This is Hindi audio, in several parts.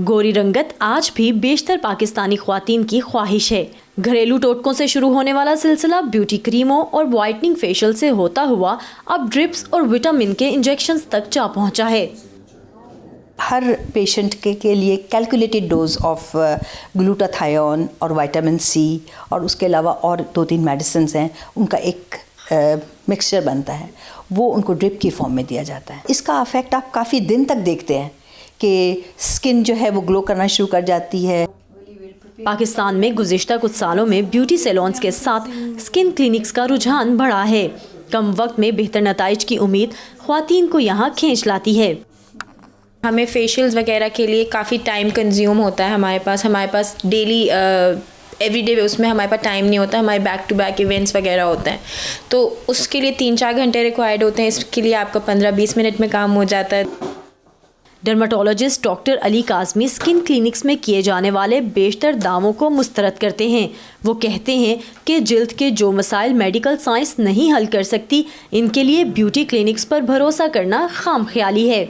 गोरी रंगत आज भी बेशतर पाकिस्तानी ख्वातीन की ख्वाहिश है। घरेलू टोटकों से शुरू होने वाला सिलसिला ब्यूटी क्रीमों और वाइटनिंग फेशियल से होता हुआ अब ड्रिप्स और विटामिन के इंजेक्शंस तक जा पहुंचा है। हर पेशेंट के लिए कैलकुलेटेड डोज ऑफ ग्लूटाथायोन और विटामिन सी और उसके अलावा और 2-3 मेडिसिन हैं, उनका एक मिक्सचर बनता है, वो उनको ड्रिप की फॉर्म में दिया जाता है। इसका इफेक्ट आप काफ़ी दिन तक देखते हैं कि स्किन जो है वो ग्लो करना शुरू कर जाती है। पाकिस्तान में गुज़िश्ता कुछ सालों में ब्यूटी सैलून्स के साथ स्किन क्लिनिक्स का रुझान बढ़ा है। कम वक्त में बेहतर नताइज की उम्मीद ख्वातीन को यहाँ खींच लाती है। हमें फेशियल्स वगैरह के लिए काफ़ी टाइम कंज्यूम होता है। हमारे पास डेली एवरीडे उसमें हमारे पास टाइम नहीं होता। हमारे बैक टू बैक इवेंट्स वगैरह होते हैं, तो उसके लिए 3-4 घंटे रिक्वायर्ड होते हैं। इसके लिए आपका 15-20 मिनट में काम हो जाता है। Dermatologist doctor Ali Kazmi skin clinics में किए जाने वाले बेशतर दावों को मुस्तरद करते हैं। वो कहते हैं कि जिल्द के जो मसाइल मेडिकल साइंस नहीं हल कर सकती, इनके लिए ब्यूटी क्लिनिक्स पर भरोसा करना खामख्याली है।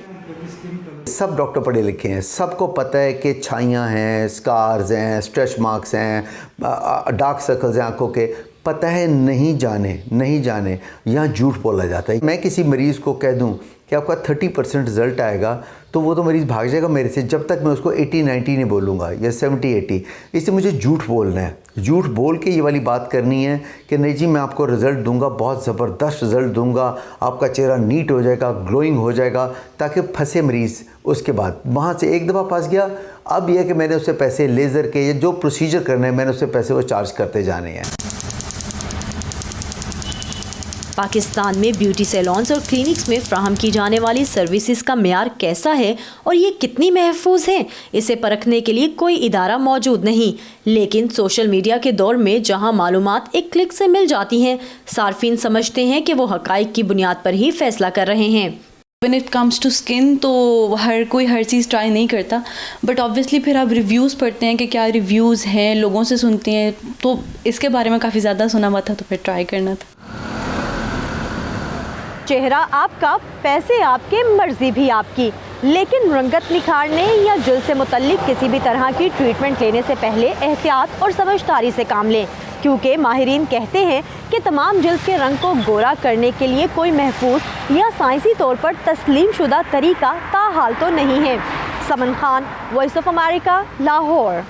सब डॉक्टर पढ़े लिखे हैं, सबको पता है कि छाइयाँ हैं, स्कार्स हैं, स्ट्रेच मार्क्स हैं, डार्क सर्कल्स हैं आंखों के। पता है नहीं जाने यहाँ झूठ बोला जाता है। मैं किसी मरीज़ को कह दूँ कि आपका 30% रिज़ल्ट आएगा, तो वो तो मरीज़ भाग जाएगा मेरे से, जब तक मैं उसको 80-90 नहीं बोलूँगा या 70-80। इससे मुझे झूठ बोलना है, झूठ बोल के ये वाली बात करनी है कि नहीं जी मैं आपको रिज़ल्ट दूंगा, बहुत ज़बरदस्त रिज़ल्ट दूंगा, आपका चेहरा नीट हो जाएगा, ग्लोइंग हो जाएगा, ताकि फंसे मरीज़। उसके बाद वहाँ से एक दफ़ा फंस गया, अब यह कि मैंने उससे पैसे लेज़र के या जो प्रोसीजर करने हैं मैंने उससे पैसे वो चार्ज करते जाने हैं। पाकिस्तान में ब्यूटी सैलून्स और क्लिनिक्स में फ्राहम की जाने वाली सर्विसेज का मेयार कैसा है और ये कितनी महफूज है, इसे परखने के लिए कोई इदारा मौजूद नहीं। लेकिन सोशल मीडिया के दौर में जहां मालूमात एक क्लिक से मिल जाती हैं, सार्फिन समझते हैं कि वो हकाइक की बुनियाद पर ही फैसला कर रहे हैं। When it comes to skin तो हर कोई हर चीज़ ट्राई नहीं करता, बट ऑब्वियसली फिर आप रिव्यूज़ पढ़ते हैं कि क्या रिव्यूज़ हैं, लोगों से सुनते हैं, तो इसके बारे में काफ़ी ज़्यादा सुना हुआ था, तो फिर ट्राई करना था। चेहरा आपका, पैसे आपके, मर्जी भी आपकी, लेकिन रंगत निखारने या जिल्द से मुतल्लिक किसी भी तरह की ट्रीटमेंट लेने से पहले एहतियात और समझदारी से काम लें, क्योंकि माहिरीन कहते हैं कि तमाम जिल्द के रंग को गोरा करने के लिए कोई महफूज या साइंसी तौर पर तस्लीम शुदा तरीका ताहाल तो नहीं है। Saman Khan, voice of America, Lahore.